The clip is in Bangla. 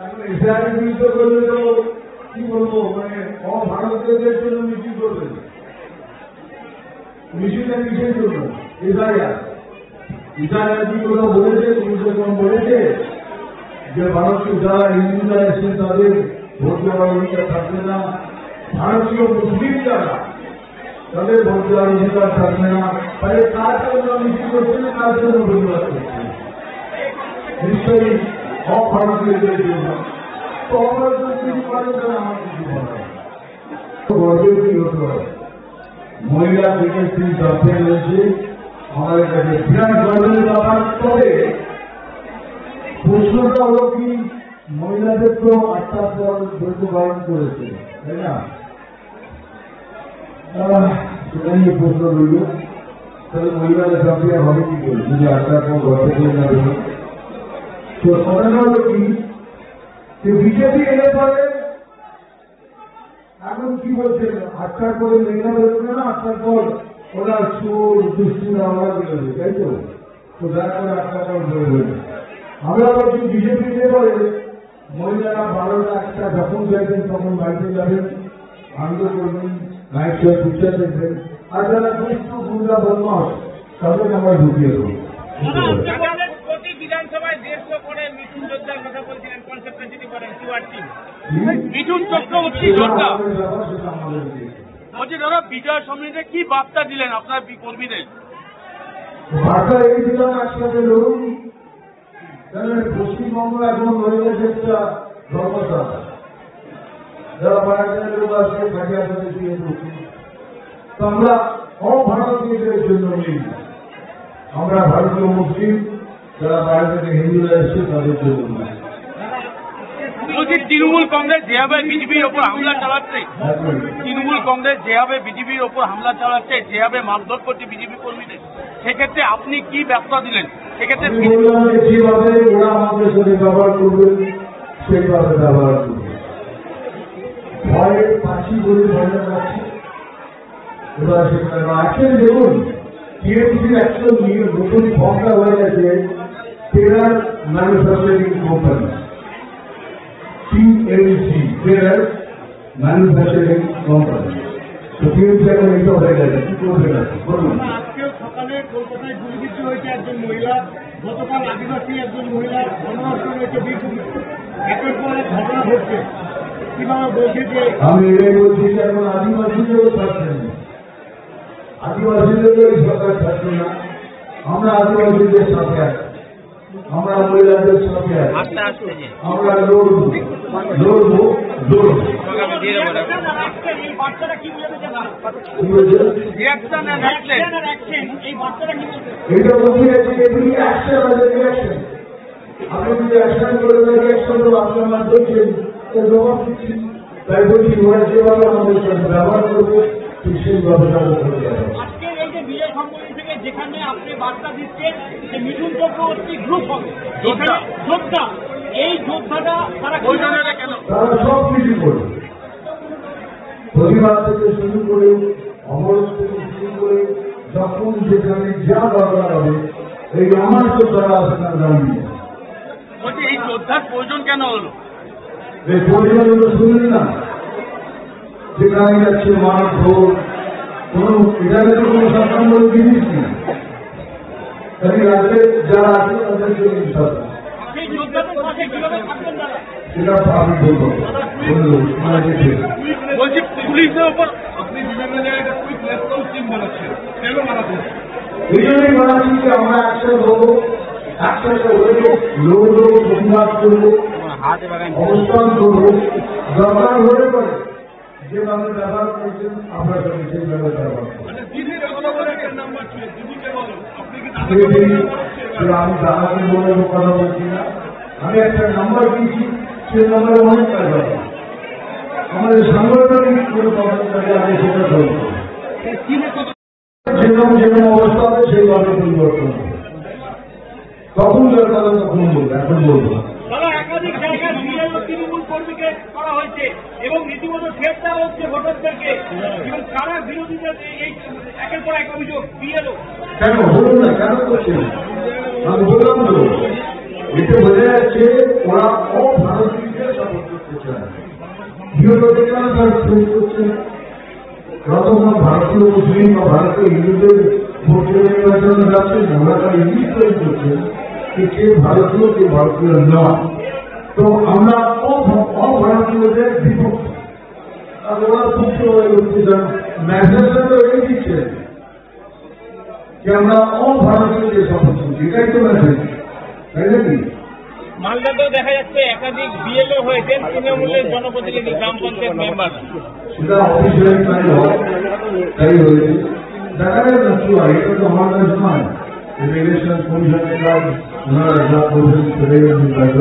ইসরায়েল যুদ্ধ করলে তো কি বলবো, মানে অভারতীয়দের জন্য মিছিল করবে। মিছিলটা কিসের জন্য? ইসরায়েল কি কথা বলেছে? কম বলেছে যে ভারতীয় যারা হিন্দুরা এসে তাদের ভোট দেওয়ার অধিকার থাকবে না, ভারতীয় মুসলিম যারা তাদের ভোট দেওয়ার অধিকার থাকবে না। তাহলে কার জন্য মিছিল করছে না, কার জন্য প্রতিবাদ করছে? নিশ্চয়ই অভারতীয়দের জন্য। তো অভারতীয় কিছু পারে না, আমার কিছু বলা গর্বের কি হতে হয়। মহিলা ক্রিকেট টিম চ্যাম্পিয়ন হয়েছে, আমাদের কাছে বিরাট গর্বের ব্যাপার। তবে প্রশ্নটা হলো কি, মহিলাদের তো 8টার পর বৈধ পালন করেছে, তাই না? সেটা নিয়ে প্রশ্ন রইল, তাহলে মহিলাদের চ্যাম্পিয়ন হবে কি করে যদি 8টার পর ঘর থেকে না রইল? তো ঘটনা হলো কি, যে বিজেপি এলে পরে এখন কি বলছেন, 8টার পরে মেয়েরা বেরোবে না, 8টার পর ওরা চোর দুষ্টিরা আমরা বেরোবে, তাই তো? তো দয়া করে 8টার পর বেরোবে। আমরা বলছি বিজেপি এলে পরে মহিলারা 12টা 1টা যখন যাবেন তখন বাড়িতে যাবেন, আনন্দ করবেন, নাইট শো পিকচার দেখবেন। আর যারা দুষ্টু গুন্ডা বদমাস তাদের আমরা ঢুকিয়ে দেবো। বিধানসভায় 150 করে মিঠুন যোদ্ধার কথা বলছিলেন, কনসেপ্টে যদি করেন মিঠুন চক্রবর্তী যোদ্ধা বলছি, দাদা বিজয় সমিতিতে কি বার্তা দিলেন আপনার কর্মীদের? বার্তা এই দিলাম, একসাথে লড়ুন। পশ্চিমবঙ্গ এখন হয়ে গেছে একটা ধর্মশালা, যারা বাইরের লোক আসছে খাটিয়া সাথে দিয়ে ঢুকি। তো আমরা অভারতীয়দের জন্য নেই, আমরা ভারতীয় মুসলিম যারা বাইরে থেকে হিন্দুরা এসছে তাদের জন্য নয়। তৃণমূল কংগ্রেস যেভাবে বিজেপির ওপর হামলা চালাচ্ছে, তৃণমূল কংগ্রেস যেভাবে বিজেপির ওপর হামলা চালাচ্ছে, যেভাবে মারধর করছে বিজেপি কর্মীদের, সেক্ষেত্রে আপনি কি বার্তা দিলেন? সেক্ষেত্রে যেভাবে ওরা আমাদের সাথে ব্যবহার করবে সেইভাবে ব্যবহার করবে। ভয়ে পাচ্ছি বলে ভয় পাচ্ছি, এবার সেখানে অ্যাকশন দেখুন। টিএমসির অ্যাকশন নিয়ে নতুন ফর্মটা হয়ে গেছে terror manufacturing company, TMC terror manufacturing company. তো টিএমসি এখন এইটা হয়ে গেছে, কি করবে না বলুন। আজকে সকালে কলকাতায় গুলিবিদ্ধ হয়েছে একজন মহিলা, গতকাল আদিবাসী একজন মহিলা গণধর্ষণ হয়েছে বীরভূমে। একের পর এক ঘটনা ঘটছে, কিভাবে বলছে যে আমি এটাই বলছি যে এখন আদিবাসীদেরও থাকছে না, আদিবাসীদেরও এই সরকার থাকছে না। আমরা আদিবাসীদের সাথে আছি, আমরা মহিলাদের সাথে আছি, আমরা লড়বো লড়বো লড়বো। এই বার্তাটা কি বলতে চান? এই বার্তাটা কি বলতে? এটা বলছি এভরি অ্যাকশন আর রিঅ্যাকশন। আপনি যদি অ্যাকশন করে রিঅ্যাকশন তো আপনি আমার দেখছেন, জবাব দিচ্ছি। তাই বলছি ওরা যেভাবে আমাদের সাথে ব্যবহার করবে ঠিক সেইভাবে ব্যবহার করতে হবে। আজকের এই যে বিজয় সম্মেলন থেকে যেখানে আপনি বার্তা দিচ্ছেন যে মিঠুন চক্রবর্তী গ্রুপ হবে যোদ্ধা, এই যোদ্ধাটা তারা কেন? তারা সব কিছু করবে, প্রতিবাদ থেকে শুরু করে অবরোধ থেকে শুরু করে যখন যেখানে যা দরকার হবে এই আমার যোদ্ধারা আসেন দাঁড়িয়ে। বলছি এই যোদ্ধার প্রয়োজন কেন হলো? এই পরিবারগুলো শুনলেন না, যেখানে যাচ্ছে মাঠ ভোট, কোন এটাকে তো কোনো শাসন বলে জিনিস নেই। তাই রাজ্যে যারা আছে তাদেরকে সরকার সেই যোদ্ধাদের পাশে কিভাবে থাকবেন তারা? সেটা আমি বলবো। বলছি পুলিশের ওপর আপনি বিভিন্ন জায়গায় টিম বানাচ্ছেন, কেন বানাচ্ছেন? এই জন্যই বানাচ্ছি যে আমরা একসাথে হবো, একসাথে হয়ে লড়বো, প্রতিবাদ করবো, অবস্থান করবো। দরকার হলে পরে যেভাবে ব্যবহার করছেন আমরা সবাই সেইভাবে ব্যবহার করবো। আমি দাদাকে বলে কথা বলছি না, আমি একটা নাম্বার দিয়েছি, সেই নাম্বারে অনেক কাজ হবে। আমাদের সাংগঠনিক কোনো প্রবলেম থাকে আমি সেটা ধরবো, যেরকম অবস্থা হবে সেইভাবে পরিবর্তন হবে। তখন দরকার তখন বলবো, এখন বলবো। একাধিক জায়গায় তৃণমূল কর্মীকে করা হয়েছে এবং রীতিমতো গ্রেপ্তার হচ্ছে ভোটারদেরকে, এবং কারা বিরোধীদের এই একের পর এক অভিযোগ বিএলও। কেন বলুন না, কেন করছে? আমি বললাম তো, এটা বোঝা যাচ্ছে ওরা অভারতীয় বিষয়টাকে কেন তারা তৈরি করছে? যতক্ষণ ভারতীয় মুসলিম বা ভারতীয় হিন্দুদের ভোট নির্বাচনে যাচ্ছে না, ওরা তারা ইঙ্গিত তৈরি করছে যে কে ভারতীয় কে ভারতীয় নয়। তো আমরা অভারতীয়দের বিপক্ষে, আর ওরা পক্ষে মেসেজটা তো এই দিচ্ছে যে আমরা অভারতীয়দের শপথ করছি, এটাই তো মেসেজ, তাই নাকি? মালদাতেও দেখা যাচ্ছে একাধিক বিএলও হয়েছেন তৃণমূলের জনপ্রতিনিধি, গ্রাম পঞ্চায়েত মেম্বার। সেটা অফিসিয়ালি তাই হয়, তাই হয়েছে। দেখা যায় না কি হয়, এটা তো আমার কাছে নয়, ইলেকশন কমিশনের কাজ, ওনারা যা করবেন সেটাই আমি কাজ